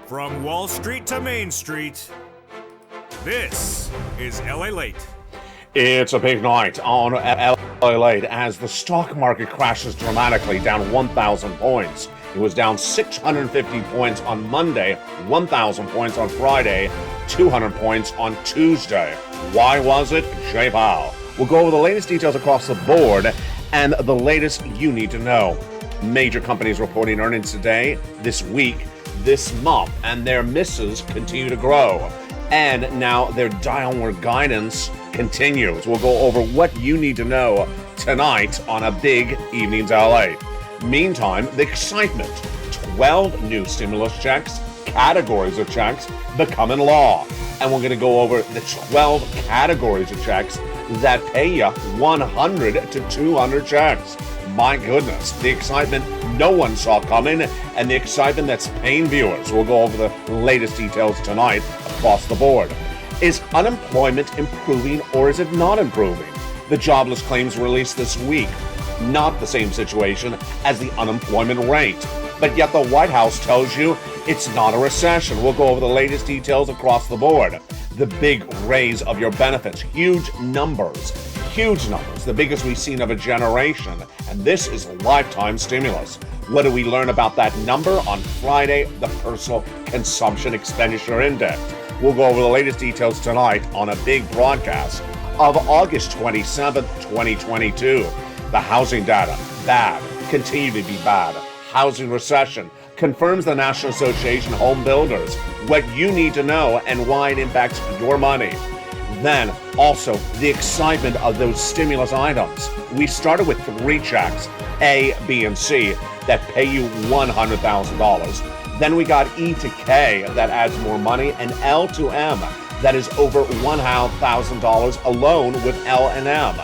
From Wall Street to Main Street, this is LALATE. It's a big night on LALATE as the stock market crashes dramatically, down 1,000 points. It was down 650 points on Monday, 1,000 points on Friday, 200 points on Tuesday. Why was it? Jay Powell. We'll go over the latest details across the board and the latest you need to know. Major companies reporting earnings today, this week, this month, and their misses continue to grow. And now their downward guidance continues. We'll go over what you need to know tonight on a big Evenings LA. Meantime, the excitement. 12 new stimulus checks, categories of checks becoming law. And we're going to go over the 12 categories of checks that pay you 100 to 200 checks. My goodness, the excitement no one saw coming and the excitement that's paying viewers. We'll go over the latest details tonight across the board. Is unemployment improving or is it not improving? The jobless claims released this week. Not the same situation as the unemployment rate. But yet the White House tells you it's not a recession. We'll go over the latest details across the board. The big raise of your benefits. Huge numbers, the biggest we've seen of a generation. And this is lifetime stimulus. What do we learn about that number on Friday, the Personal Consumption Expenditure Index? We'll go over the latest details tonight on a big broadcast of August 27th, 2022. The housing data, bad, continue to be bad. Housing recession confirms the National Association of Home Builders. What you need to know and why it impacts your money. Then also the excitement of those stimulus items. We started with 3 checks, A, B, and C, that pay you $100,000. Then we got E to K that adds more money, and L to M that is over $1,000 alone with L and M.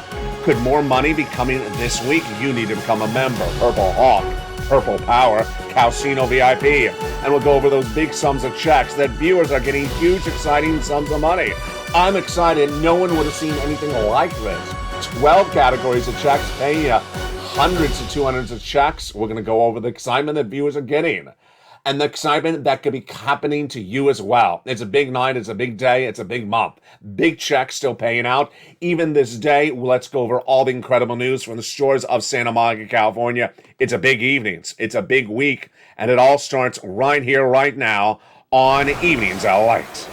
Could more money be coming this week? You need to become a member. Purple Hawk, Purple Power, Calcino VIP. And we'll go over those big sums of checks that viewers are getting huge, exciting sums of money. I'm excited. No one would have seen anything like this. 12 categories of checks paying you hundreds to 200s of checks. We're going to go over the excitement that viewers are getting and the excitement that could be happening to you as well. It's a big night. It's a big day. It's a big month. Big checks still paying out. Even this day, let's go over all the incredible news from the shores of Santa Monica, California. It's a big evenings. It's a big week. And it all starts right here, right now on Evenings LALATE.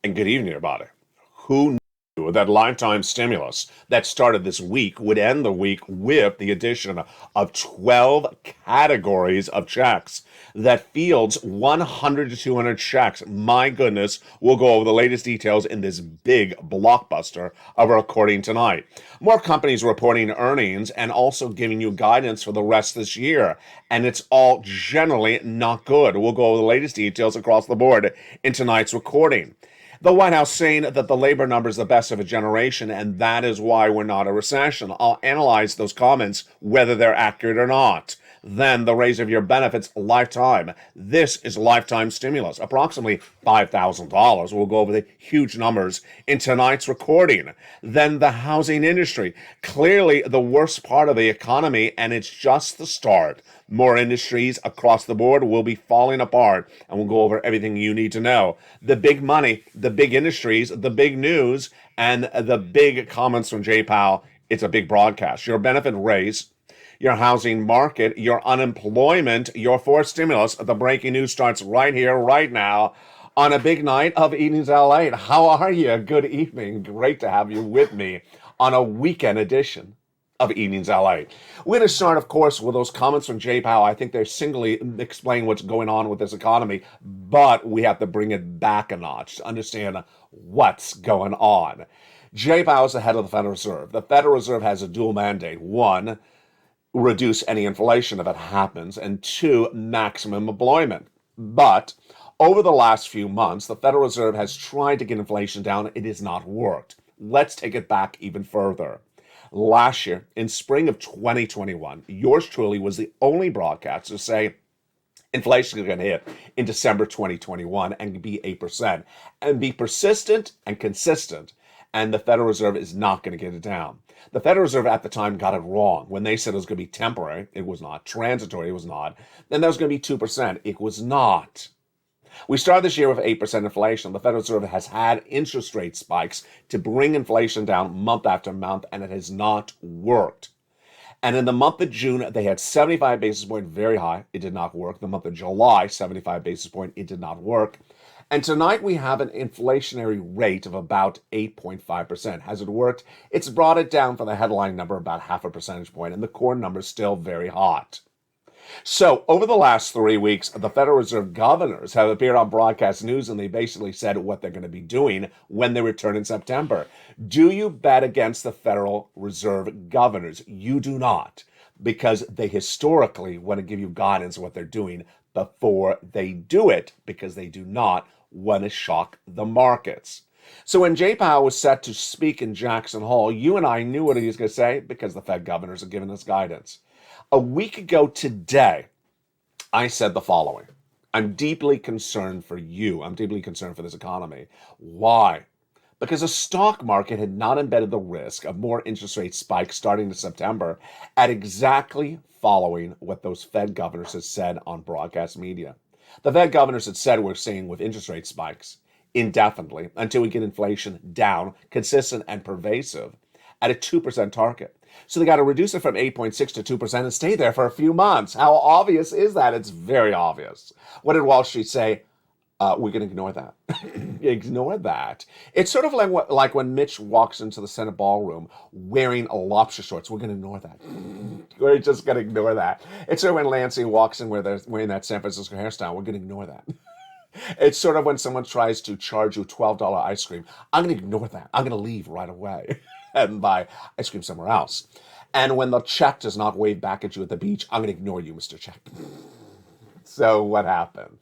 And good evening, everybody. Who knew that lifetime stimulus that started this week would end the week with the addition of 12 categories of checks that fields 100 to 200 checks? My goodness, we'll go over the latest details in this big blockbuster of a recording tonight. More companies reporting earnings and also giving you guidance for the rest of this year. And it's all generally not good. We'll go over the latest details across the board in tonight's recording. The White House saying that the labor number is the best of a generation, and that is why we're not a recession. I'll analyze those comments, whether they're accurate or not. Then the raise of your benefits lifetime. This is lifetime stimulus, approximately $5,000. We'll go over the huge numbers in tonight's recording. Then the housing industry, clearly the worst part of the economy, and it's just the start. More industries across the board will be falling apart, and we'll go over everything you need to know. The big money, the big industries, the big news, and the big comments from Jay Powell. It's a big broadcast. Your benefit raise, your housing market, your unemployment, your forced stimulus. The breaking news starts right here, right now, on a big night of Evenings LA. How are you? Good evening. Great to have you with me on a weekend edition of Evenings LA. We're going to start, of course, with those comments from Jay Powell. I think they're singly explaining what's going on with this economy, but we have to bring it back a notch to understand what's going on. Jay Powell is the head of the Federal Reserve. The Federal Reserve has a dual mandate. One, reduce any inflation if it happens, and 2, maximum employment. But over the last few months, the Federal Reserve has tried to get inflation down. It has not worked. Let's take it back even further. Last year, in spring of 2021, yours truly was the only broadcaster to say inflation is going to hit in December 2021 and be 8% and be persistent and consistent. And the Federal Reserve is not going to get it down. The Federal Reserve at the time got it wrong. When they said it was going to be temporary, it was not. Transitory, it was not. Then that was going to be 2%. It was not. We started this year with 8% inflation. The Federal Reserve has had interest rate spikes to bring inflation down month after month, and it has not worked. And in the month of June, they had 75 basis point, very high. It did not work. The month of July, 75 basis point, it did not work. And tonight we have an inflationary rate of about 8.5%. Has it worked? It's brought it down from the headline number about half a percentage point, and the core number is still very hot. So, over the last 3 weeks, the Federal Reserve governors have appeared on broadcast news, and they basically said what they're going to be doing when they return in September. Do you bet against the Federal Reserve governors? You do not, because they historically want to give you guidance on what they're doing before they do it, because they do not want to shock the markets. So when Jay Powell was set to speak in Jackson Hole, you and I knew what he was going to say because the Fed governors have given us guidance. A week ago today, I said the following. I'm deeply concerned for you. I'm deeply concerned for this economy. Why? Because the stock market had not embedded the risk of more interest rate spikes starting in September at exactly following what those Fed governors had said on broadcast media. The Fed governors had said we're seeing with interest rate spikes indefinitely until we get inflation down, consistent and pervasive at a 2% target. So they got to reduce it from 8.6 to 2% and stay there for a few months. How obvious is that? It's very obvious. What did Wall Street say? We're going to ignore that. Ignore that. It's sort of like when Mitch walks into the Senate ballroom wearing a lobster shorts. We're going to ignore that. We're just going to ignore that. It's sort of when Lansing walks in where they're wearing that San Francisco hairstyle. We're going to ignore that. It's sort of when someone tries to charge you $12 ice cream. I'm going to ignore that. I'm going to leave right away and buy ice cream somewhere else. And when the check does not wave back at you at the beach, I'm going to ignore you, Mr. Check. So what happened?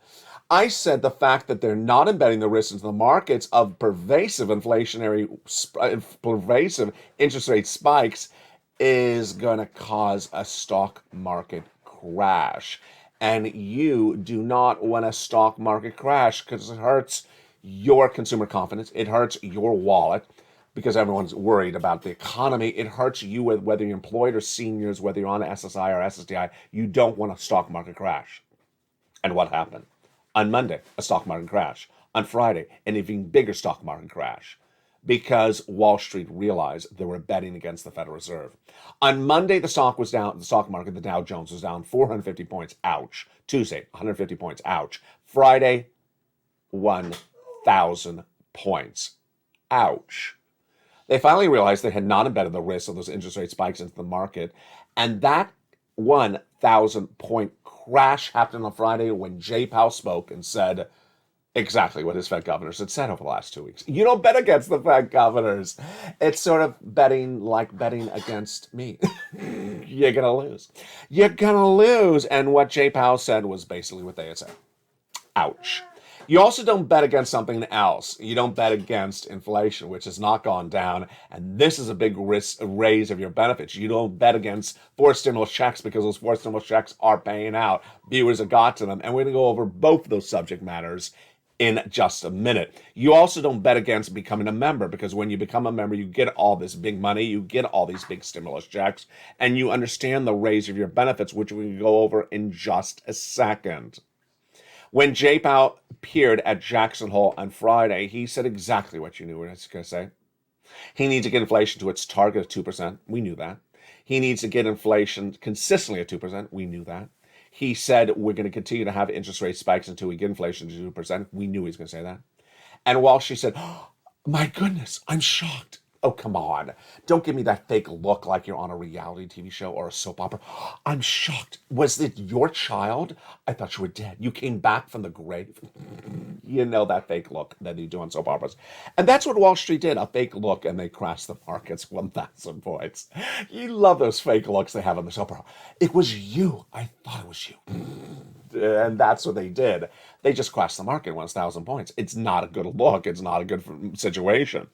I said the fact that they're not embedding the risk into the markets of pervasive interest rate spikes is going to cause a stock market crash. And you do not want a stock market crash because it hurts your consumer confidence. It hurts your wallet because everyone's worried about the economy. It hurts you whether you're employed or seniors, whether you're on SSI or SSDI. You don't want a stock market crash. And what happened? On Monday, a stock market crash. On Friday, an even bigger stock market crash because Wall Street realized they were betting against the Federal Reserve. On Monday, the stock was down. The stock market, the Dow Jones, was down 450 points. Ouch. Tuesday, 150 points. Ouch. Friday, 1,000 points. Ouch. They finally realized they had not embedded the risk of those interest rate spikes into the market, and that 1,000 point crash happened on Friday when Jay Powell spoke and said exactly what his Fed governors had said over the last 2 weeks. You don't bet against the Fed governors. It's sort of betting like betting against me. You're going to lose. You're going to lose. And what Jay Powell said was basically what they had said. Ouch. You also don't bet against something else. You don't bet against inflation, which has not gone down. And this is a big raise of your benefits. You don't bet against forced stimulus checks because those forced stimulus checks are paying out. Viewers have got to them. And we're going to go over both of those subject matters in just a minute. You also don't bet against becoming a member because when you become a member, you get all this big money, you get all these big stimulus checks, and you understand the raise of your benefits, which we can go over in just a second. When Jay Powell appeared at Jackson Hole on Friday, he said exactly what you knew what I was going to say. He needs to get inflation to its target of 2%. We knew that. He needs to get inflation consistently at 2%. We knew that. He said we're going to continue to have interest rate spikes until we get inflation to 2%. We knew he was going to say that. And while she said, oh, my goodness, I'm shocked. Oh, come on. Don't give me that fake look like you're on a reality TV show or a soap opera. I'm shocked. Was it your child? I thought you were dead. You came back from the grave. You know that fake look that you do on soap operas. And that's what Wall Street did, a fake look, and they crashed the markets 1,000 points. You love those fake looks they have on the soap opera. It was you. I thought it was you. And that's what they did. They just crashed the market 1,000 points. It's not a good look. It's not a good situation.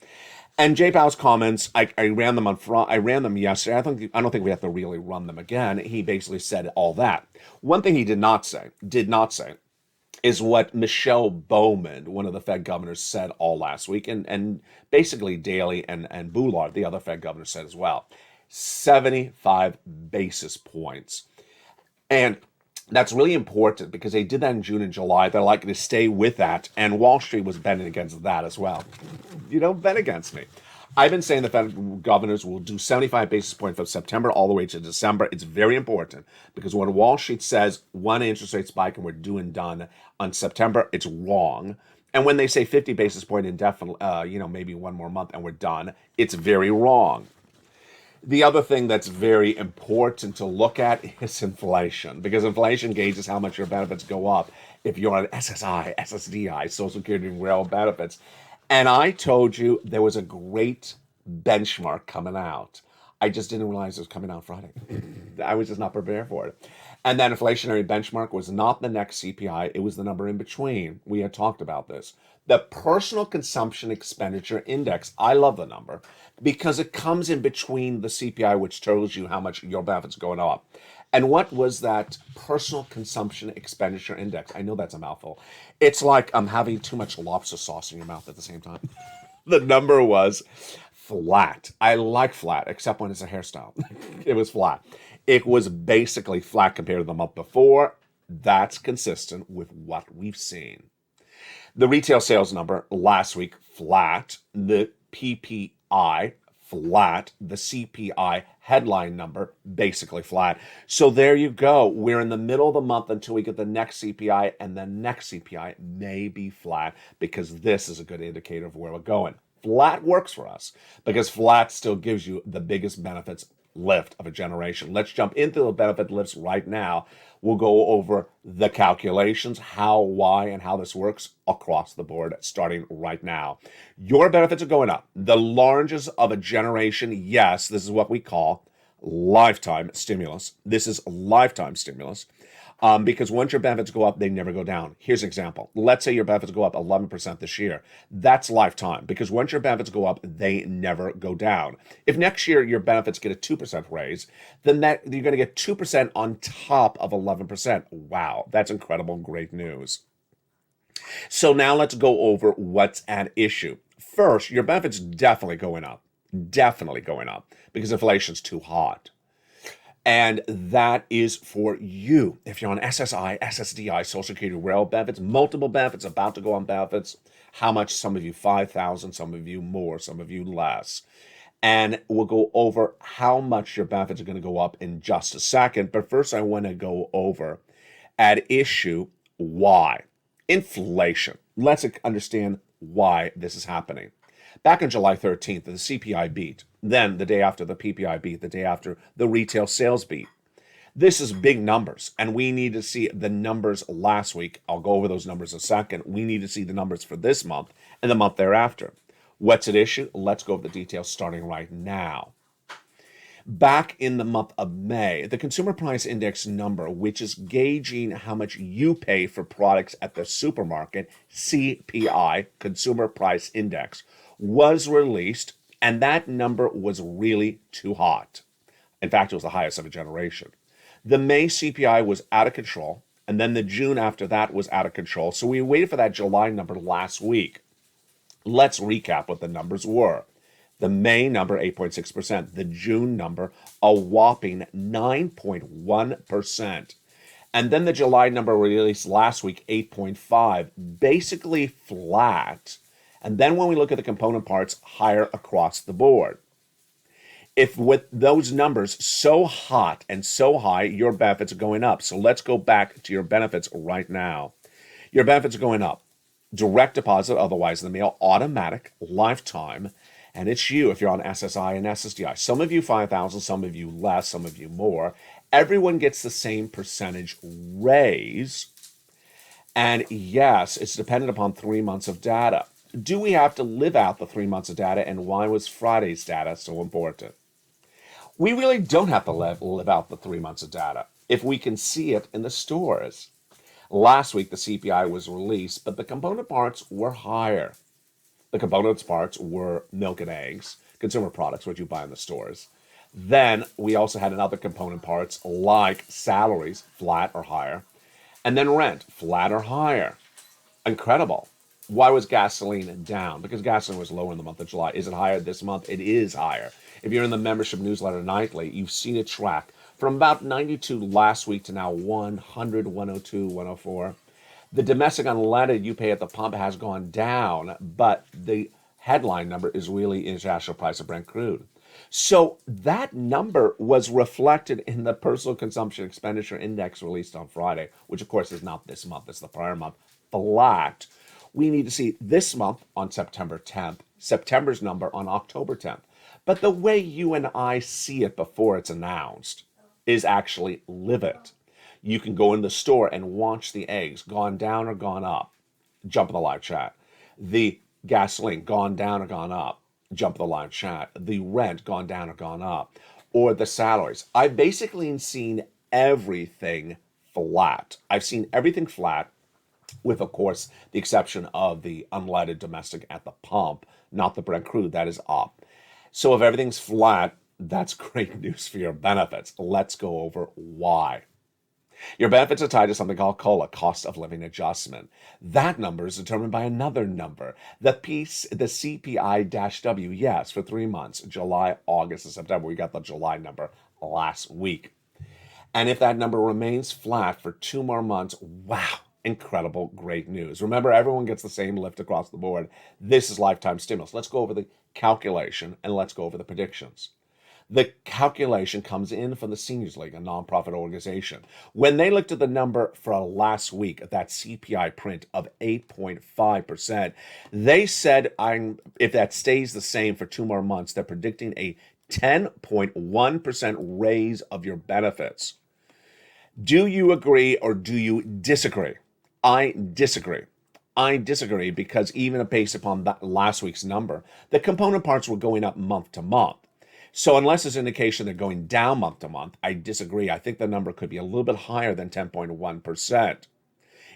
And Jay Powell's comments, I ran them I ran them yesterday. I don't think we have to really run them again. He basically said all that. One thing he did not say, is what Michelle Bowman, one of the Fed governors, said all last week, and basically Daly and Boulard, the other Fed governor, said as well. 75 basis points. And that's really important because they did that in June and July. They're likely to stay with that, and Wall Street was betting against that as well. You don't bet against me. I've been saying the Fed governors will do 75 basis points from September all the way to December. It's very important because when Wall Street says one interest rate spike and we're doing done on September, it's wrong. And when they say 50 basis point indefinite, maybe one more month and we're done, it's very wrong. The other thing that's very important to look at is inflation, because inflation gauges how much your benefits go up if you're on SSI, SSDI, Social Security and Rail benefits. And I told you there was a great benchmark coming out. I just didn't realize it was coming out Friday. I was just not prepared for it. And that inflationary benchmark was not the next CPI. It was the number in between. We had talked about this. The Personal Consumption Expenditure Index. I love the number because it comes in between the CPI, which tells you how much your benefits are going up. And what was that Personal Consumption Expenditure Index? I know that's a mouthful. It's like I'm having too much lobster sauce in your mouth at the same time. The number was flat. I like flat, except when it's a hairstyle. It was flat. It was basically flat compared to the month before. That's consistent with what we've seen. The retail sales number last week, flat. The PPI, flat. The CPI headline number, basically flat. So there you go. We're in the middle of the month until we get the next CPI, and the next CPI may be flat because this is a good indicator of where we're going. Flat works for us because flat still gives you the biggest benefits lift of a generation. Let's jump into the benefit lifts right now. We'll go over the calculations, how, why, and how this works across the board starting right now. Your benefits are going up. The largest of a generation, yes, this is what we call lifetime stimulus. This is lifetime stimulus. Because once your benefits go up, they never go down. Here's an example. Let's say your benefits go up 11% this year. That's lifetime, because once your benefits go up, they never go down. If next year your benefits get a 2% raise, then you're going to get 2% on top of 11%. Wow, that's incredible, great news. So now let's go over what's at issue. First, your benefits definitely going up, because inflation's too hot. And that is for you. If you're on SSI, SSDI, Social Security, Rail benefits, multiple benefits, about to go on benefits, how much? Some of you 5,000, some of you more, some of you less. And we'll go over how much your benefits are going to go up in just a second. But first, I want to go over at issue why. Inflation. Let's understand why this is happening. Back on July 13th, the CPI beat. Then the day after the PPI beat, the day after the retail sales beat. This is big numbers, and we need to see the numbers last week. I'll go over those numbers in a second. We need to see the numbers for this month and the month thereafter. What's at issue? Let's go over the details starting right now. Back in the month of May, the Consumer Price Index number, which is gauging how much you pay for products at the supermarket, CPI, Consumer Price Index, was released, and that number was really too hot. In fact, it was the highest of a generation. The May CPI was out of control, and then the June after that was out of control. So we waited for that July number last week. Let's recap what the numbers were. The May number, 8.6%. The June number, a whopping 9.1%. And then the July number released last week, 8.5%, basically flat. And then when we look at the component parts, higher across the board. If with those numbers so hot and so high, your benefits are going up. So let's go back to your benefits right now. Your benefits are going up. Direct deposit, otherwise in the mail, automatic, lifetime. And it's you if you're on SSI and SSDI. Some of you 5,000, some of you less, some of you more. Everyone gets the same percentage raise. And yes, it's dependent upon 3 months of data. Do we have to live out the 3 months of data, and why was Friday's data so important? We really don't have to live out the 3 months of data if we can see it in the stores. Last week, the CPI was released, but the component parts were higher. The components parts were milk and eggs, consumer products, what you buy in the stores. Then we also had another component parts like salaries, flat or higher, and then rent, flat or higher. Incredible. Why was gasoline down? Because gasoline was lower in the month of July. Is it higher this month? It is higher. If you're in the membership newsletter nightly, you've seen it track from about 92 last week to now 100, 102, 104. The domestic unleaded you pay at the pump has gone down, but the headline number is really international price of Brent crude. So that number was reflected in the personal consumption expenditure index released on Friday, which of course is not this month, it's the prior month, flat. We need to see this month on September 10th, September's number on October 10th. But the way you and I see it before it's announced is actually live it. You can go in the store and watch the eggs, gone down or gone up, jump in the live chat. The gasoline, gone down or gone up, jump in the live chat. The rent, gone down or gone up. Or the salaries. I've basically seen everything flat. I've seen everything flat, with, of course, the exception of the unleaded domestic at the pump, not the Brent crude, that is up. So if everything's flat, that's great news for your benefits. Let's go over why. Your benefits are tied to something called COLA, cost of living adjustment. That number is determined by another number, the CPI-W, yes, for 3 months, July, August, and September. We got the July number last week. And if that number remains flat for 2 more months, wow, incredible, great news. Remember, everyone gets the same lift across the board. This is lifetime stimulus. Let's go over the calculation and let's go over the predictions. The calculation comes in from the Seniors League, a nonprofit organization. When they looked at the number for last week, that CPI print of 8.5%, they said if that stays the same for 2 more months, they're predicting a 10.1% raise of your benefits. Do you agree or do you disagree? I disagree. I disagree because even based upon that last week's number, the component parts were going up month to month. So unless there's indication they're going down month to month, I disagree. I think the number could be a little bit higher than 10.1%.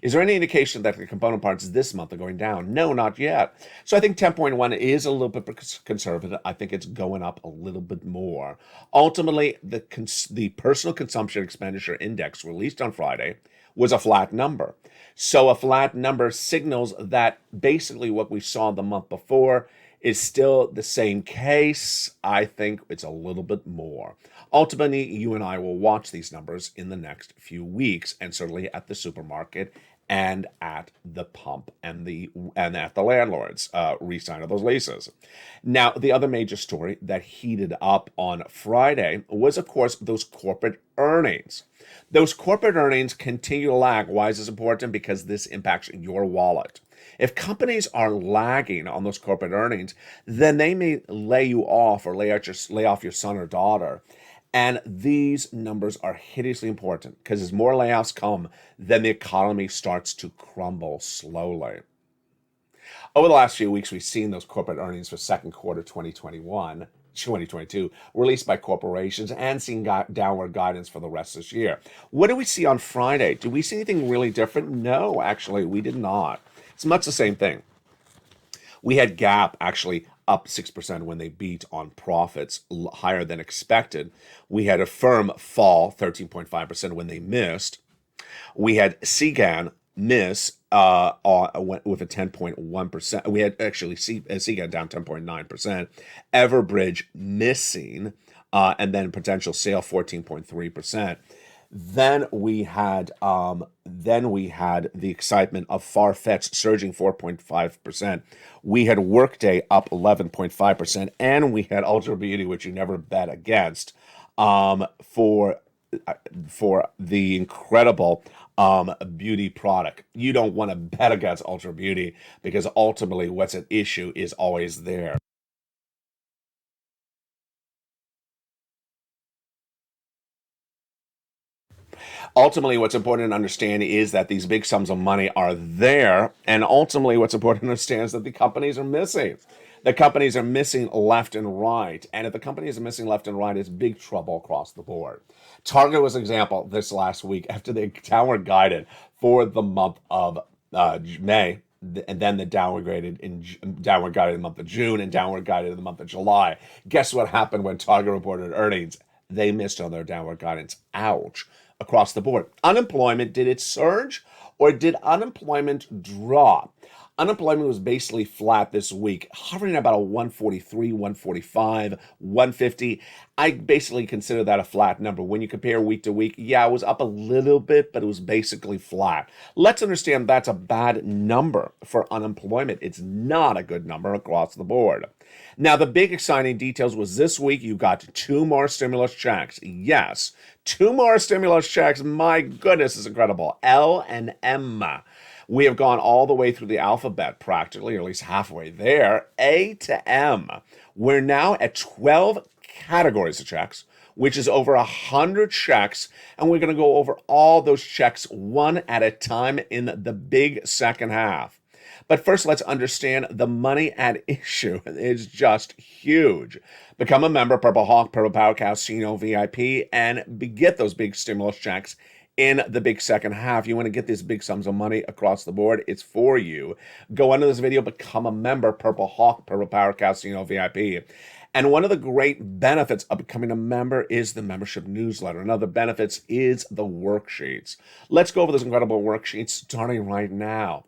Is there any indication that the component parts this month are going down? No, not yet. So I think 10.1 is a little bit conservative. I think it's going up a little bit more. Ultimately, the personal consumption expenditure index released on Friday was a flat number. So a flat number signals that basically what we saw the month before is still the same case. I think it's a little bit more. Ultimately, you and I will watch these numbers in the next few weeks, and certainly at the supermarket and at the pump and at the landlords re-sign of those leases. Now, the other major story that heated up on Friday was, of course, those corporate earnings. Those corporate earnings continue to lag. Why is this important? Because this impacts your wallet. If companies are lagging on those corporate earnings, then they may lay you off or lay off your son or daughter. And these numbers are hideously important because as more layoffs come, then the economy starts to crumble slowly. Over the last few weeks, we've seen those corporate earnings for second quarter 2022 released by corporations and seen downward guidance for the rest of this year. What do we see on Friday? Do we see anything really different? No, actually, we did not. It's much the same thing. We had Gap actually up 6% when they beat on profits higher than expected. We had a Firm fall 13.5% when they missed. We had Seagan miss with a 10.1%. We had actually Seagan down 10.9%. Everbridge missing, and then potential sale 14.3%. Then we had the excitement of Farfetch surging 4.5%. We had Workday up 11.5%, and we had Ultra Beauty, which you never bet against, for the incredible beauty product. You don't want to bet against Ultra Beauty because ultimately what's at issue is always there. Ultimately, what's important to understand is that these big sums of money are there, and ultimately what's important to understand is that the companies are missing. The companies are missing left and right. And if the companies are missing left and right, it's big trouble across the board. Target was an example this last week after they downward guided for the month of May, and then the downward guided in the month of June and downward guided in the month of July. Guess what happened when Target reported earnings? They missed on their downward guidance. Ouch. Across the board. Unemployment, did it surge or did unemployment drop? Unemployment was basically flat this week, hovering about a 143, 145, 150. I basically consider that a flat number. When you compare week to week, yeah, it was up a little bit, but it was basically flat. Let's understand that's a bad number for unemployment. It's not a good number across the board. Now, the big exciting details was this week you got 2 more stimulus checks. Yes, 2 more stimulus checks. My goodness, it's incredible. L and M. We have gone all the way through the alphabet practically, or at least halfway there. A to M. We're now at 12 categories of checks, which is over 100 checks, and we're going to go over all those checks one at a time in the big second half. But first, let's understand the money at issue is just huge. Become a member, Purple Hawk, Purple Power Casino VIP, and get those big stimulus checks in the big second half. You want to get these big sums of money across the board, it's for you. Go under this video, become a member, Purple Hawk, Purple Power Casino VIP. And one of the great benefits of becoming a member is the membership newsletter. Another benefits is the worksheets. Let's go over those incredible worksheets starting right now.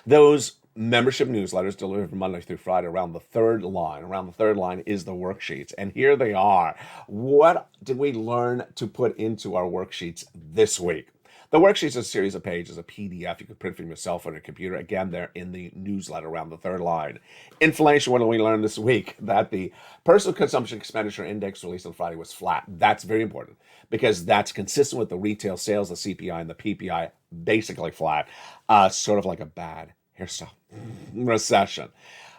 Those membership newsletters delivered Monday through Friday around the third line. Around the third line is the worksheets. And here they are. What did we learn to put into our worksheets this week? The worksheets is a series of pages, a PDF you can print from yourself on your computer. Again, they're in the newsletter around the third line. Inflation, what did we learn this week? That the personal consumption expenditure index released on Friday was flat. That's very important because that's consistent with the retail sales, the CPI, and the PPI, basically flat. Sort of like a bad hairstyle. Recession.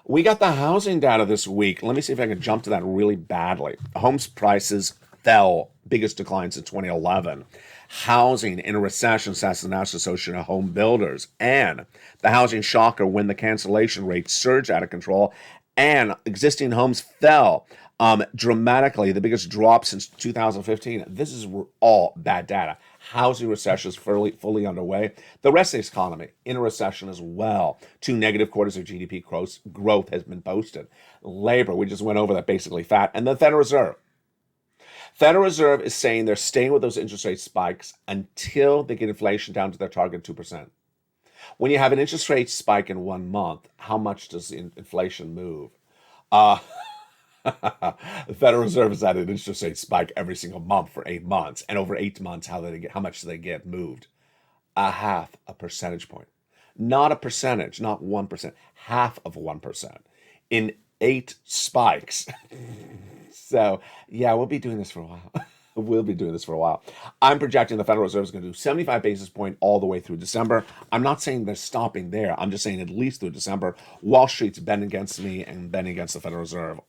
We got the housing data this week. Let me see if I can jump to that really badly. Homes prices fell, biggest declines in 2011. Housing in a recession, says the National Association of Home Builders. And the housing shocker when the cancellation rate surged out of control and existing homes fell dramatically, the biggest drop since 2015. This is all bad data. Housing recession is fully underway. The rest of the economy in a recession as well. 2 negative quarters of GDP growth has been posted. Labor, we just went over that, basically fat. And the Federal Reserve. Federal Reserve is saying they're staying with those interest rate spikes until they get inflation down to their target 2%. When you have an interest rate spike in 1 month, how much does inflation move? The Federal Reserve has had an interest rate spike every single month for 8 months. And over 8 months, how much do they get moved? A half a percentage point. Not a percentage, not 1%, half of 1% in 8 spikes. So, yeah, we'll be doing this for a while. We'll be doing this for a while. I'm projecting the Federal Reserve is going to do 75 basis point all the way through December. I'm not saying they're stopping there. I'm just saying at least through December. Wall Street's bending against me and bending against the Federal Reserve.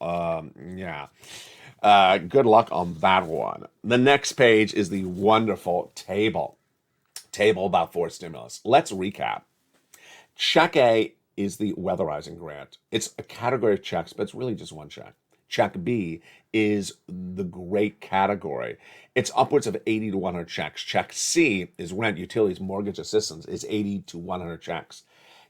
Good luck on that one. The next page is the wonderful table. Table about 4 stimulus. Let's recap. Check A is the weatherizing grant. It's a category of checks, but it's really just one check. Check B is the great category. It's upwards of 80 to 100 checks. Check C is rent, utilities, mortgage assistance is 80 to 100 checks.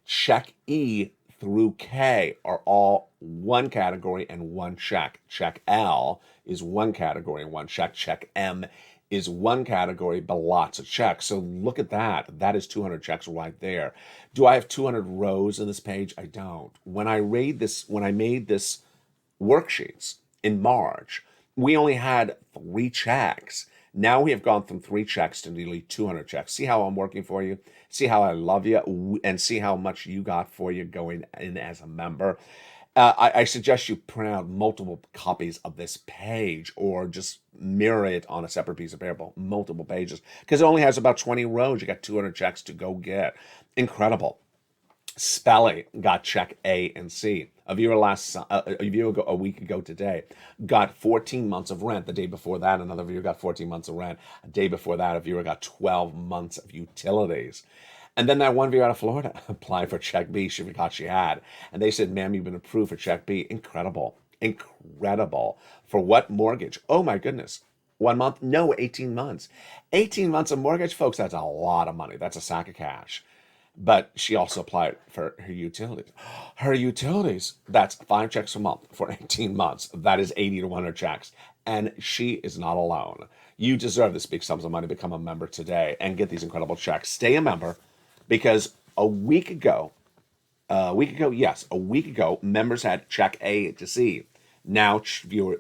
Check E through K are all one category and one check. Check L is one category and one check. Check M is one category, but lots of checks. So look at that. That is 200 checks right there. Do I have 200 rows in this page? I don't. When I made this worksheets in March, we only had 3 checks. Now we have gone from 3 checks to nearly 200 checks. See how I'm working for you? See how I love you? And see how much you got for you going in as a member? I suggest you print out multiple copies of this page or just mirror it on a separate piece of paper, multiple pages, because it only has about 20 rows. You got 200 checks to go get. Incredible. Spelling got check A and C. A week ago today, got 14 months of rent. The day before that, another viewer got 14 months of rent. A day before that, a viewer got 12 months of utilities. And then that one viewer out of Florida applied for check B. She forgot she had. And they said, ma'am, you've been approved for check B. Incredible. Incredible. For what mortgage? Oh my goodness. 1 month? No, 18 months. 18 months of mortgage, folks, that's a lot of money. That's a sack of cash. But she also applied for her utilities. Her utilities, that's 5 checks a month for 18 months. That is 80 to 100 checks. And she is not alone. You deserve this big sums of money. Become a member today and get these incredible checks. Stay a member, because a week ago, members had check A to C. Now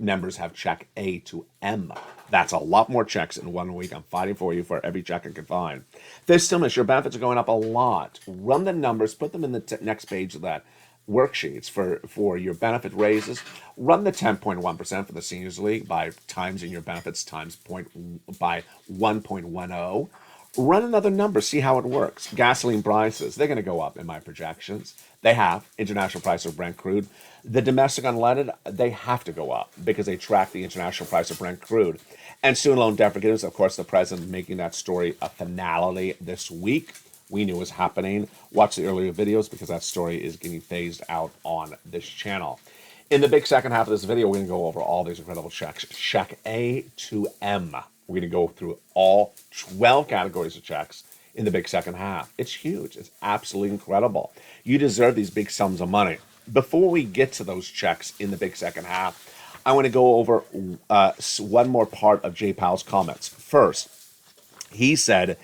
members have check A to M. That's a lot more checks in 1 week. I'm fighting for you for every check I can find. There's still miss. Your benefits are going up a lot. Run the numbers. Put them in the next page of that worksheets for your benefit raises. Run the 10.1% for the Seniors League by times in your benefits by 1.10. Run another number, see how it works. Gasoline prices, they're going to go up in my projections. They have. International price of Brent crude. The domestic unleaded, they have to go up because they track the international price of Brent crude. And student loan debt forgiveness, of course, the president making that story a finale this week. We knew it was happening. Watch the earlier videos because that story is getting phased out on this channel. In the big second half of this video, we're going to go over all these incredible checks. Check A to M. We're going to go through all 12 categories of checks in the big second half. It's huge. It's absolutely incredible. You deserve these big sums of money. Before we get to those checks in the big second half, I want to go over one more part of Jay Powell's comments. First, he said,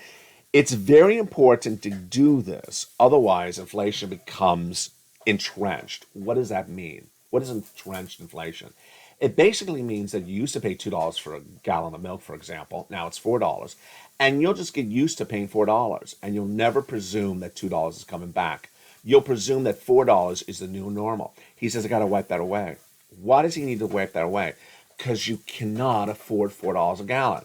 it's very important to do this. Otherwise, inflation becomes entrenched. What does that mean? What is entrenched inflation? It basically means that you used to pay $2 for a gallon of milk, for example. Now it's $4. And you'll just get used to paying $4. And you'll never presume that $2 is coming back. You'll presume that $4 is the new normal. He says, I got to wipe that away. Why does he need to wipe that away? Because you cannot afford $4 a gallon.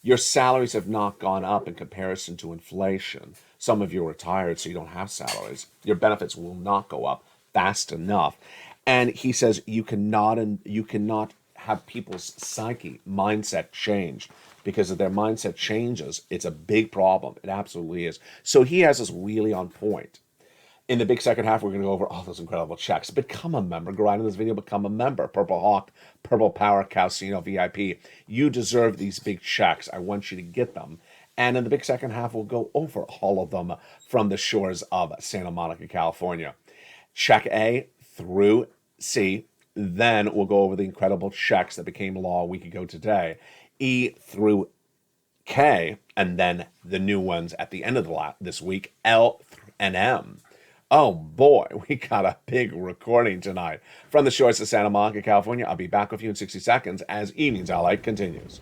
Your salaries have not gone up in comparison to inflation. Some of you are retired, so you don't have salaries. Your benefits will not go up fast enough. And he says you cannot have people's psyche, mindset change. Because if their mindset changes, it's a big problem. It absolutely is. So he has us really on point. In the big second half, we're going to go over all those incredible checks. Become a member. Go right in this video, become a member. Purple Hawk, Purple Power, Casino VIP. You deserve these big checks. I want you to get them. And in the big second half, we'll go over all of them from the shores of Santa Monica, California. Check A through C. Then we'll go over the incredible checks that became law a week ago today. E through K, and then the new ones at the end of this week, L and M. Oh boy, we got a big recording tonight. From the shores of Santa Monica, California, I'll be back with you in 60 seconds as Evenings LALATE continues.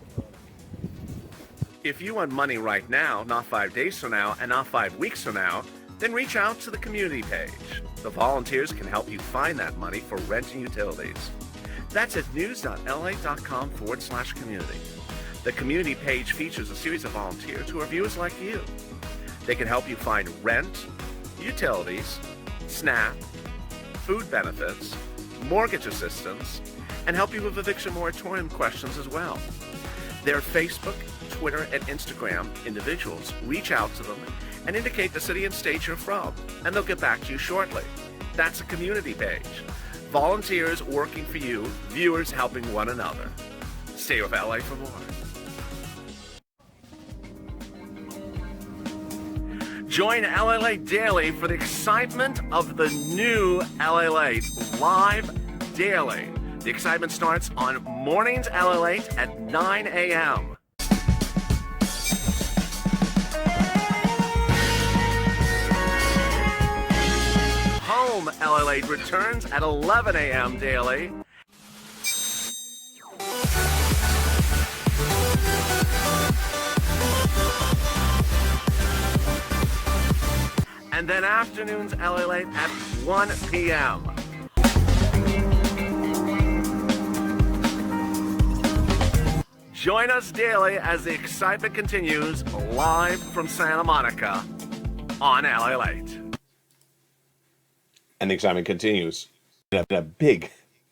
If you want money right now, not 5 days from now, and not 5 weeks from now, then reach out to the community page. The volunteers can help you find that money for rent and utilities. That's at news.la.com/community. The community page features a series of volunteers who are viewers like you. They can help you find rent, utilities, SNAP, food benefits, mortgage assistance, and help you with eviction moratorium questions as well. Their Facebook, Twitter, and Instagram individuals reach out to them and indicate the city and state you're from, and they'll get back to you shortly. That's a community page. Volunteers working for you, viewers helping one another. Stay with LA for more. Join LALATE Daily for the excitement of the new LALATE live daily. The excitement starts on mornings LALATE at 9 a.m. Home LALATE returns at 11 a.m. daily. And then afternoons LALATE at 1 p.m. Join us daily as the excitement continues live from Santa Monica on LALATE. And the excitement continues. A big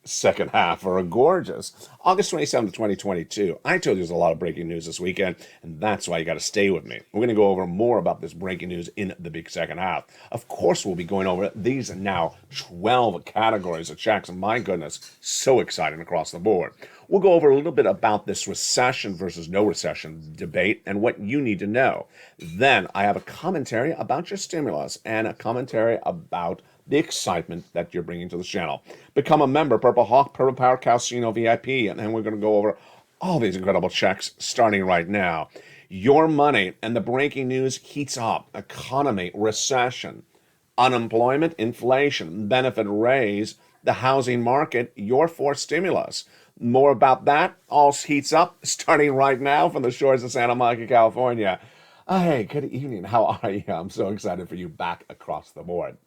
second half are gorgeous. August 27th, 2022. I told you there's a lot of breaking news this weekend, and that's why you got to stay with me. We're going to go over more about this breaking news in the big second half. Of course, we'll be going over these now 12 categories of checks. My goodness, so exciting across the board. We'll go over a little bit about this recession versus no recession debate and what you need to know. Then I have a commentary about your stimulus and a commentary about the excitement that you're bringing to the channel. Become a member, Purple Hawk, Purple Power Casino VIP, and then we're going to go over all these incredible checks starting right now. Your money and the breaking news heats up. Economy, recession, unemployment, inflation, benefit raise, the housing market, your fourth stimulus. More about that, all heats up, starting right now from the shores of Santa Monica, California. Hey, good evening. How are you? I'm so excited for you back across the board.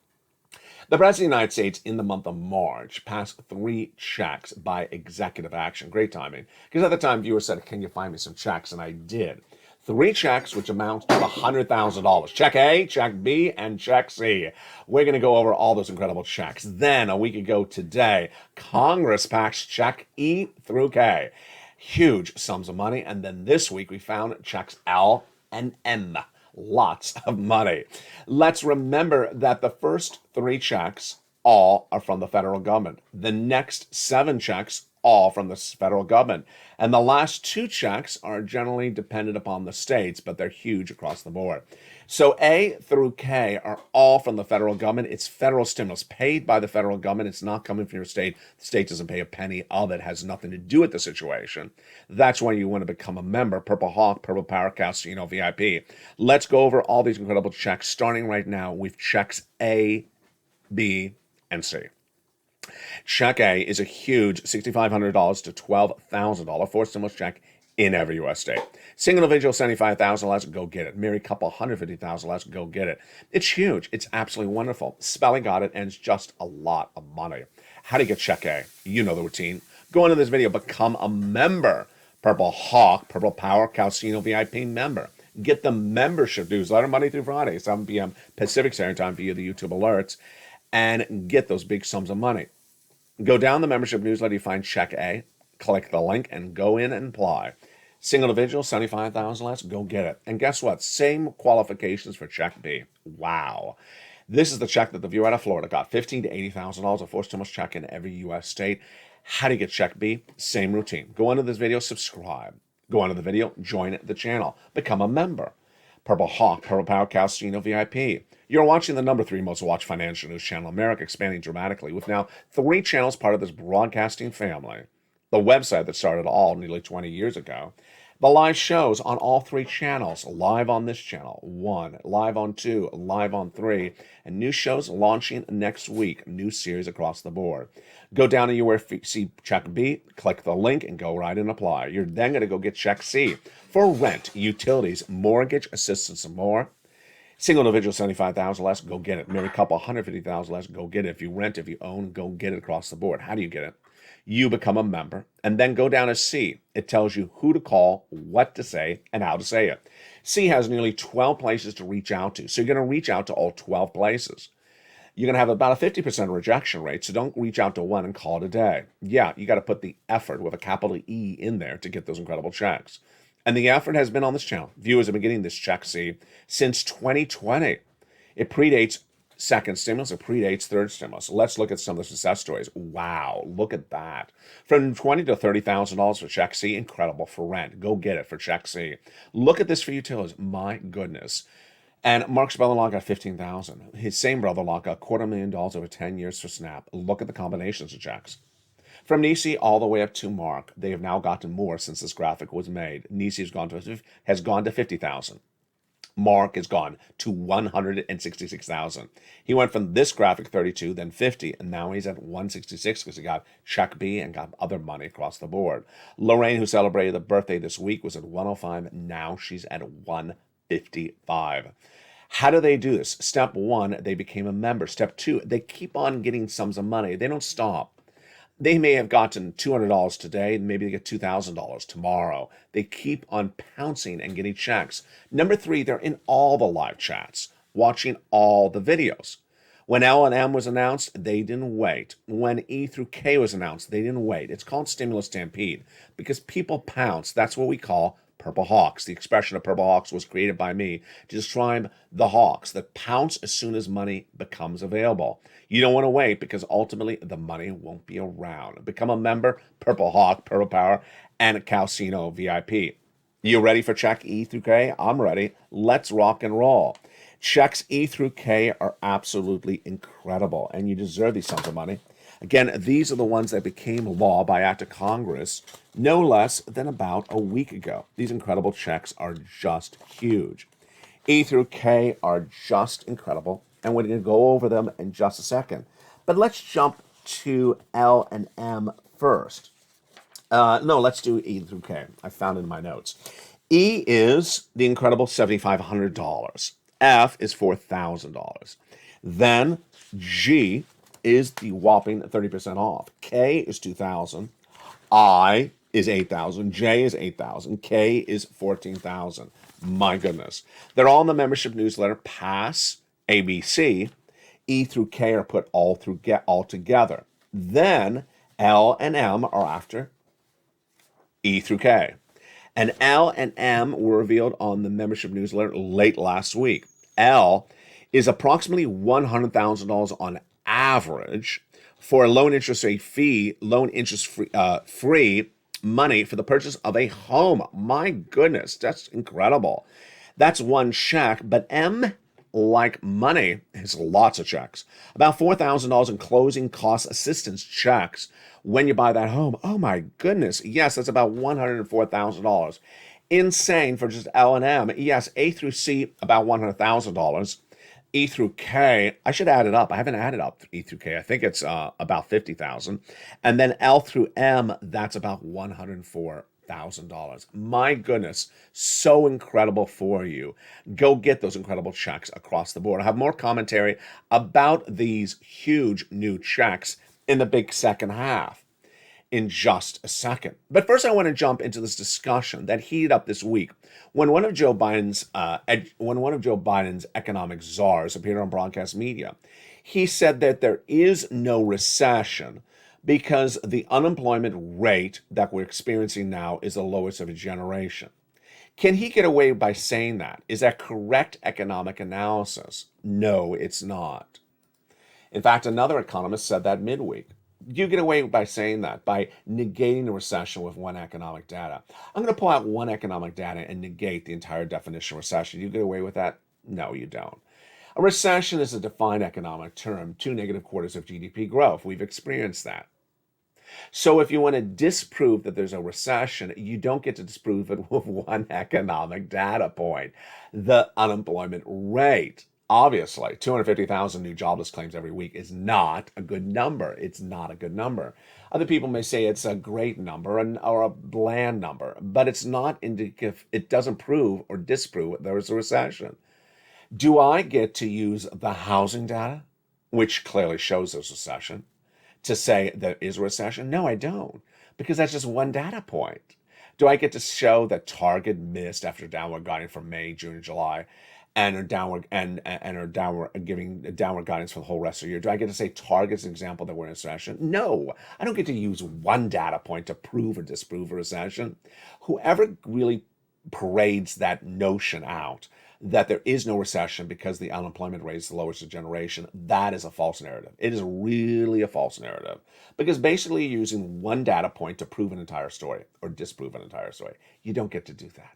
The President of the United States in the month of March passed 3 checks by executive action. Great timing. Because at the time, viewers said, can you find me some checks? And I did. 3 checks, which amount to $100,000. Check A, check B, and check C. We're going to go over all those incredible checks. Then, a week ago today, Congress passed check E through K. Huge sums of money. And then this week, we found checks L and M. Lots of money. Let's remember that the first 3 checks all are from the federal government. The next 7 checks all from the federal government. And the last 2 checks are generally dependent upon the states, but they're huge across the board. So A through K are all from the federal government. It's federal stimulus paid by the federal government. It's not coming from your state. The state doesn't pay a penny of it. It has nothing to do with the situation. That's why you want to become a member. Purple Hawk, Purple Power Casino VIP. Let's go over all these incredible checks, starting right now with checks A, B, and C. Check A is a huge $6,500 to $12,000 fourth stimulus check in every U.S. state. Single individual, $75,000, let's go get it. Married couple, $150,000, let's go get it. It's huge. It's absolutely wonderful. Spelling got it, and it's just a lot of money. How do you get check A? You know the routine. Go into this video, become a member. Purple Hawk, Purple Power Casino VIP member. Get the membership newsletter Monday through Friday, 7 p.m. Pacific Standard Time via the YouTube alerts, and get those big sums of money. Go down the membership newsletter, you find check A, click the link, and go in and apply. Single individual, $75,000, let's go get it. And guess what? Same qualifications for check B. Wow. This is the check that the viewer out of Florida got, $15,000 to $80,000, a fourth stimulus check in every U.S. state. How do you get check B? Same routine. Go under this video, subscribe. Go under the video, join the channel. Become a member. Purple Hawk, Purple Power Casino VIP. You're watching the number 3 most watched financial news channel in America, expanding dramatically with now 3 channels part of this broadcasting family. The website that started all nearly 20 years ago. The live shows on all 3 channels, live on this channel, 1, live on 2, live on 3, and new shows launching next week, new series across the board. Go down to your see check B, click the link, and go right and apply. You're then going to go get check C for rent, utilities, mortgage, assistance, and more. Single individual, $75,000 less, go get it. Married couple, $150,000 less, go get it. If you rent, if you own, go get it across the board. How do you get it? You become a member, and then go down to C. It tells you who to call, what to say, and how to say it. C has nearly 12 places to reach out to, so you're going to reach out to all 12 places. You're going to have about a 50% rejection rate, so don't reach out to one and call it a day. Yeah, you got to put the effort with a capital E in there to get those incredible checks. And the effort has been on this channel. Viewers have been getting this check C since 2020. It predates second stimulus, it predates third stimulus. Let's look at some of the success stories. Wow, look at that. From $20,000 to $30,000 for check C, incredible for rent. Go get it for check C. Look at this for utilities. My goodness. And Mark's brother-in-law got $15,000. His same brother-in-law got $250,000 over 10 years for SNAP. Look at the combinations of checks. From Nisi all the way up to Mark, they have now gotten more since this graphic was made. Nisi has gone to $50,000. Mark has gone to $166,000. He went from this graphic 32, then 50, and now he's at 166 because he got check B and got other money across the board. Lorraine, who celebrated the birthday this week, was at 105. Now she's at 155. How do they do this? Step 1, they became a member. Step 2, they keep on getting sums of money. They don't stop. They may have gotten $200 today, and maybe they get $2,000 tomorrow. They keep on pouncing and getting checks. Number 3, they're in all the live chats, watching all the videos. When L and M was announced, they didn't wait. When E through K was announced, they didn't wait. It's called stimulus stampede because people pounce. That's what we call purple hawks. The expression of purple hawks was created by me to describe the hawks that pounce as soon as money becomes available. You don't want to wait because ultimately the money won't be around. Become a member, Purple Hawk, Purple Power, and Calcino VIP. You ready for check E through K? I'm ready. Let's rock and roll. Checks E through K are absolutely incredible, and you deserve these sums of money. Again, these are the ones that became law by act of Congress no less than about a week ago. These incredible checks are just huge. E through K are just incredible, and we're going to go over them in just a second. But let's jump to L and M first. No, let's do E through K. I found it in my notes. E is the incredible $7,500. F is $4,000. Then G is the whopping 30% off. K is $2,000. I is $8,000. J is $8,000. K is $14,000. My goodness. They're all in the membership newsletter. Pass, ABC. E through K are put all together. Then L and M are after E through K. And L and M were revealed on the membership newsletter late last week. L is approximately $100,000 on average for a loan interest free money for the purchase of a home. My goodness, that's incredible. That's one check, but M, like money, has lots of checks. About $4,000 in closing cost assistance checks when you buy that home. Oh my goodness. Yes, that's about $104,000. Insane for just L and M. Yes, A through C, about $100,000. E through K, I should add it up. I haven't added up E through K. I think it's about $50,000. And then L through M, that's about $104,000. My goodness, so incredible for you. Go get those incredible checks across the board. I have more commentary about these huge new checks in the big second half in just a second. But first, I want to jump into this discussion that heated up this week when one of Joe Biden's economic czars appeared on broadcast media. He said that there is no recession because the unemployment rate that we're experiencing now is the lowest of a generation. Can he get away by saying that? Is that correct economic analysis? No, it's not. In fact, another economist said that midweek. You get away by saying that, by negating the recession with one economic data. I'm going to pull out one economic data and negate the entire definition of recession. You get away with that? No, you don't. A recession is a defined economic term, 2 negative quarters of GDP growth. We've experienced that. So if you want to disprove that there's a recession, you don't get to disprove it with one economic data point, the unemployment rate. Obviously, 250,000 new jobless claims every week is not a good number. It's not a good number. Other people may say it's a great number or a bland number, but it's not indicative. It doesn't prove or disprove there is a recession. Do I get to use the housing data, which clearly shows there's a recession, to say there is a recession? No, I don't, because that's just one data point. Do I get to show that Target missed after downward guiding for May, June, and July, and are giving downward guidance for the whole rest of the year? Do I get to say Target's an example that we're in a recession? No, I don't get to use one data point to prove or disprove a recession. Whoever really parades that notion out that there is no recession because the unemployment rate is the lowest of generation, that is a false narrative. It is really a false narrative, because basically you're using one data point to prove an entire story or disprove an entire story. You don't get to do that.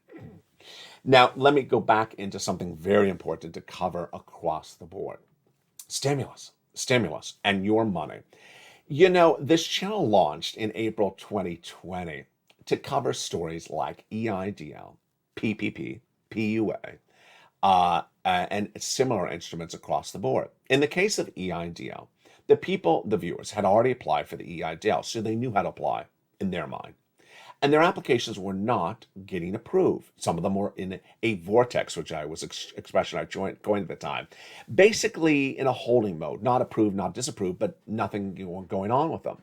Now, let me go back into something very important to cover across the board. Stimulus, and your money. You know, this channel launched in April 2020 to cover stories like EIDL, PPP, PUA, and similar instruments across the board. In the case of EIDL, the viewers, had already applied for the EIDL, so they knew how to apply in their mind. And their applications were not getting approved. Some of them were in a vortex, which I was expression I coined at the time. Basically in a holding mode, not approved, not disapproved, but nothing going on with them.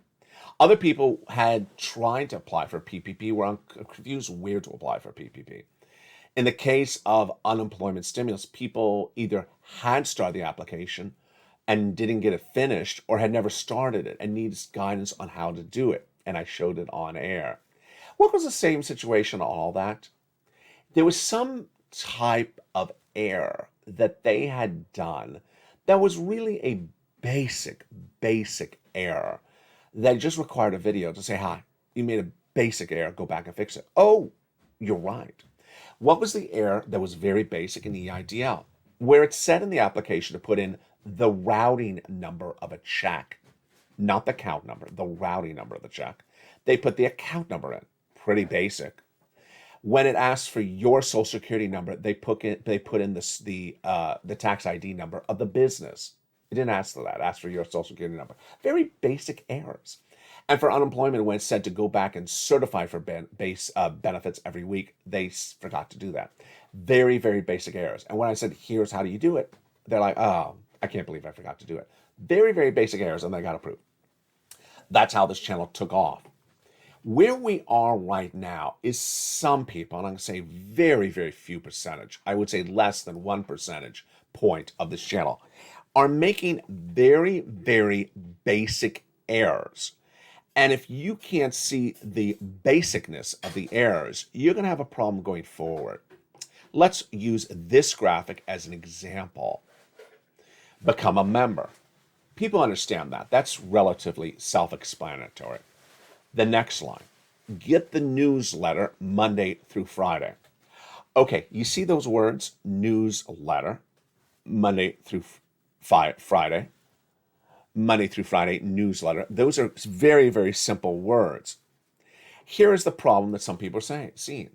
Other people had tried to apply for PPP, were confused where to apply for PPP. In the case of unemployment stimulus, people either had started the application and didn't get it finished or had never started it and needs guidance on how to do it. And I showed it on air. What was the same situation on all that? There was some type of error that they had done that was really a basic error that just required a video to say, hi, you made a basic error, go back and fix it. Oh, you're right. What was the error that was very basic in EIDL? Where it said in the application to put in the routing number of a check, not the account number, the routing number of the check. They put the account number in. Pretty basic. When it asked for your social security number, they put in the tax ID number of the business. It didn't ask for that. It asked for your social security number. Very basic errors. And for unemployment, when it said to go back and certify for benefits every week, they forgot to do that. Very, very basic errors. And when I said, here's how do you do it, they're like, oh, I can't believe I forgot to do it. Very, very basic errors, and they got approved. That's how this channel took off. Where we are right now is some people, and I'm going to say very, very few percentage, I would say less than 1 percentage point of this channel, are making very, very basic errors. And if you can't see the basicness of the errors, you're going to have a problem going forward. Let's use this graphic as an example. Become a member. People understand that. That's relatively self-explanatory. The next line, get the newsletter Monday through Friday. Okay, you see those words, newsletter, Monday through Friday, Monday through Friday, newsletter. Those are very, very simple words. Here is the problem that some people are seeing.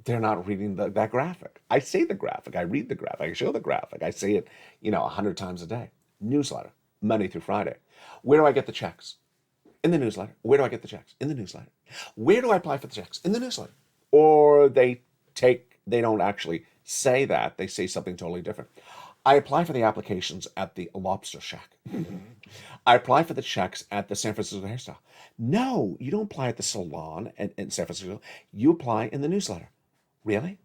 They're not reading that graphic. I say the graphic, I read the graphic, I show the graphic. I say it, 100 times a day. Newsletter, Monday through Friday. Where do I get the checks? In the newsletter. Where do I get the checks? In the newsletter. Where do I apply for the checks? In the newsletter. Or they don't actually say that. They say something totally different. I apply for the applications at the Lobster Shack. I apply for the checks at the San Francisco Hairstyle. No, you don't apply at the salon in San Francisco. You apply in the newsletter. Really?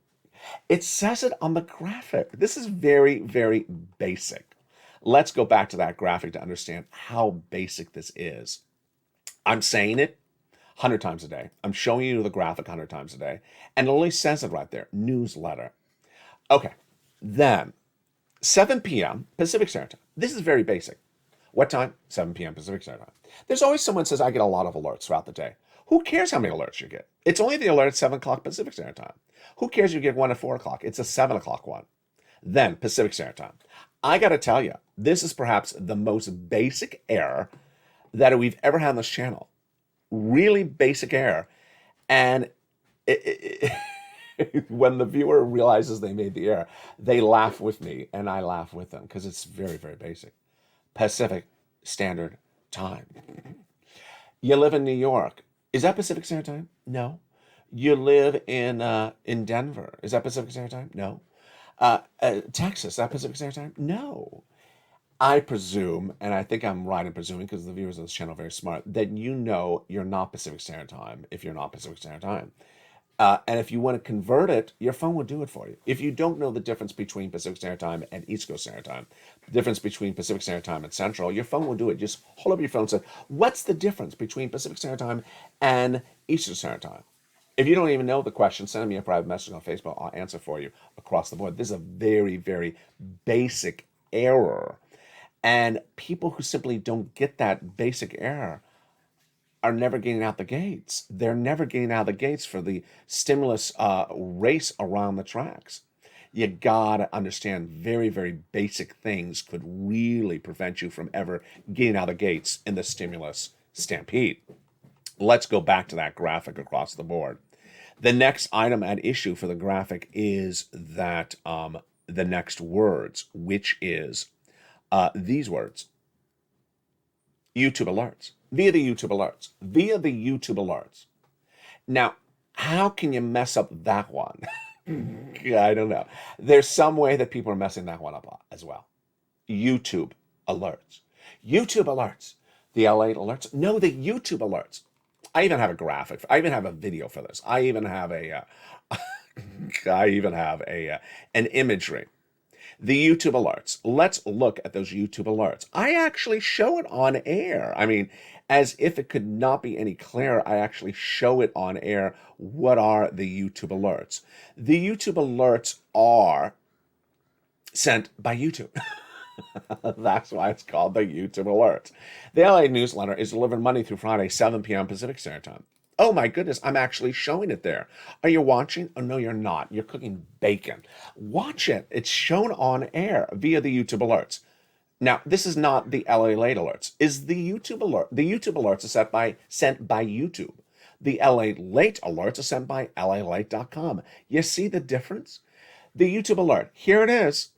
It says it on the graphic. This is very, very basic. Let's go back to that graphic to understand how basic this is. I'm saying it 100 times a day. I'm showing you the graphic 100 times a day. And it only says it right there, newsletter. Okay, then 7 p.m. Pacific Standard Time. This is very basic. What time? 7 p.m. Pacific Standard Time. There's always someone who says, I get a lot of alerts throughout the day. Who cares how many alerts you get? It's only the alert at 7 o'clock Pacific Standard Time. Who cares if you get one at 4 o'clock? It's a 7 o'clock one. Then Pacific Standard Time. I got to tell you, this is perhaps the most basic error that we've ever had on this channel. Really basic error. And when the viewer realizes they made the error, they laugh with me and I laugh with them because it's very, very basic. Pacific Standard Time. You live in New York. Is that Pacific Standard Time? No. You live in Denver. Is that Pacific Standard Time? No. Texas. Is that Pacific Standard Time? No. I presume, and I think I'm right in presuming because the viewers of this channel are very smart, that you're not Pacific Standard Time if you're not Pacific Standard Time. And if you want to convert it, your phone will do it for you. If you don't know the difference between Pacific Standard Time and East Coast Standard Time, the difference between Pacific Standard Time and Central, your phone will do it. Just hold up your phone and say, what's the difference between Pacific Standard Time and Eastern Standard Time? If you don't even know the question, send me a private message on Facebook. I'll answer for you across the board. This is a very, very basic error. And people who simply don't get that basic error are never getting out the gates. They're never getting out the gates for the stimulus race around the tracks. You gotta understand very, very basic things could really prevent you from ever getting out the gates in the stimulus stampede. Let's go back to that graphic across the board. The next item at issue for the graphic is that the next words, which is these words. YouTube alerts. Via the YouTube alerts. Now, how can you mess up that one? I don't know. There's some way that people are messing that one up as well. YouTube alerts. The LALATE alerts. No, the YouTube alerts. I even have a graphic. I even have a video for this. I even have an imagery. The YouTube alerts. Let's look at those YouTube alerts. I actually show it on air. I mean, as if it could not be any clearer, I actually show it on air. What are the YouTube alerts? The YouTube alerts are sent by YouTube. That's why it's called the YouTube alerts. The LA newsletter is delivered Monday through Friday, 7 p.m. Pacific Standard Time. Oh my goodness, I'm actually showing it there. Are you watching? Oh, no, you're not. You're cooking bacon. Watch it. It's shown on air via the YouTube alerts. Now, this is not the LA Late alerts. Is the YouTube alert? The YouTube alerts are sent by YouTube. The LA Late alerts are sent by LALate.com. You see the difference? The YouTube alert. Here it is.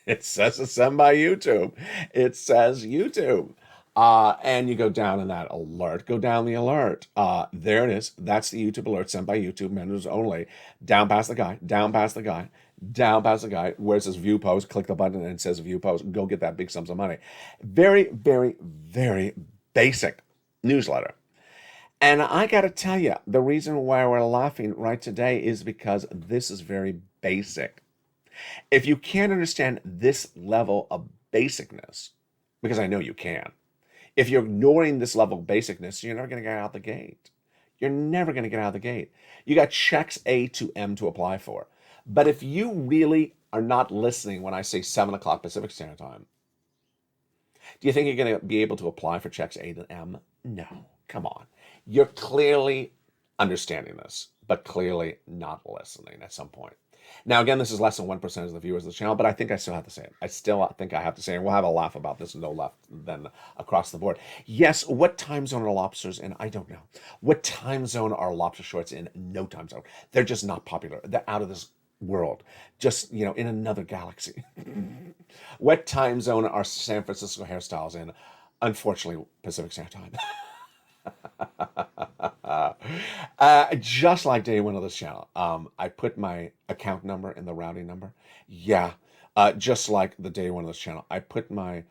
It says it's sent by YouTube. It says YouTube. And you go down in that alert. Go down the alert. There it is. That's the YouTube alert sent by YouTube, members only. Down past the guy. Down past the guy. Down past the guy. Where it says view post. Click the button and it says view post. Go get that big sums of money. Very, very, very basic newsletter. And I got to tell you, the reason why we're laughing right today is because this is very basic. If you can't understand this level of basicness, because I know you can, if you're ignoring this level of basicness, you're never going to get out the gate. You're never going to get out of the gate. You got checks A to M to apply for. But if you really are not listening when I say 7 o'clock Pacific Standard Time, do you think you're going to be able to apply for checks A to M? No. Come on. You're clearly understanding this, but clearly not listening at some point. Now, again, this is less than 1% of the viewers of the channel, but I think I still have to say it. I still think I have to say it. And we'll have a laugh about this, no left than across the board. Yes, what time zone are lobsters in? I don't know. What time zone are lobster shorts in? No time zone. They're just not popular. They're out of this world. Just, in another galaxy. What time zone are San Francisco hairstyles in? Unfortunately, Pacific Standard Time. Just like day one of this channel, I put my account number in the routing number. Yeah, just like the day one of this channel, I put my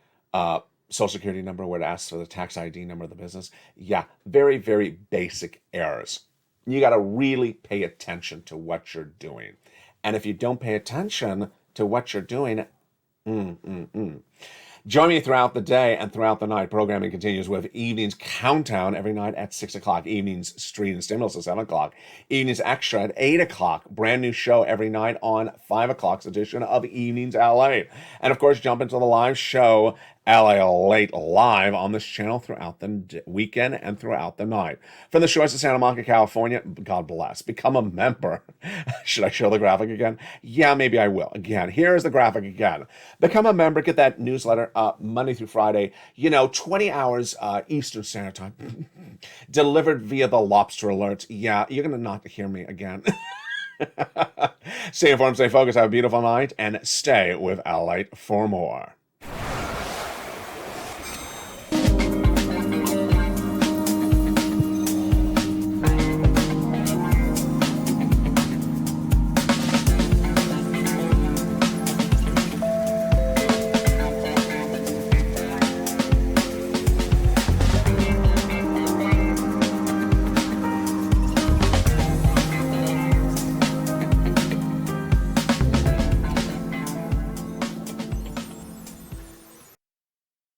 social security number where it asks for the tax ID number of the business. Yeah, very, very basic errors. You got to really pay attention to what you're doing. And if you don't pay attention to what you're doing, Join me throughout the day and throughout the night. Programming continues with Evenings Countdown every night at 6 o'clock. Evenings Street and Stimulus at 7 o'clock. Evenings Extra at 8 o'clock. Brand new show every night on 5 o'clock's edition of Evenings LA. And of course, jump into the live show, LA Late Live, on this channel throughout the weekend and throughout the night. From the shores of Santa Monica, California, God bless. Become a member. Should I show the graphic again? Yeah, maybe I will. Again, here's the graphic again. Become a member. Get that newsletter Monday through Friday, 20 hours Eastern Standard Time. Delivered via the lobster alerts. Yeah, you're going to not hear me again. Stay informed, stay focused, have a beautiful night, and stay with LALATE for more.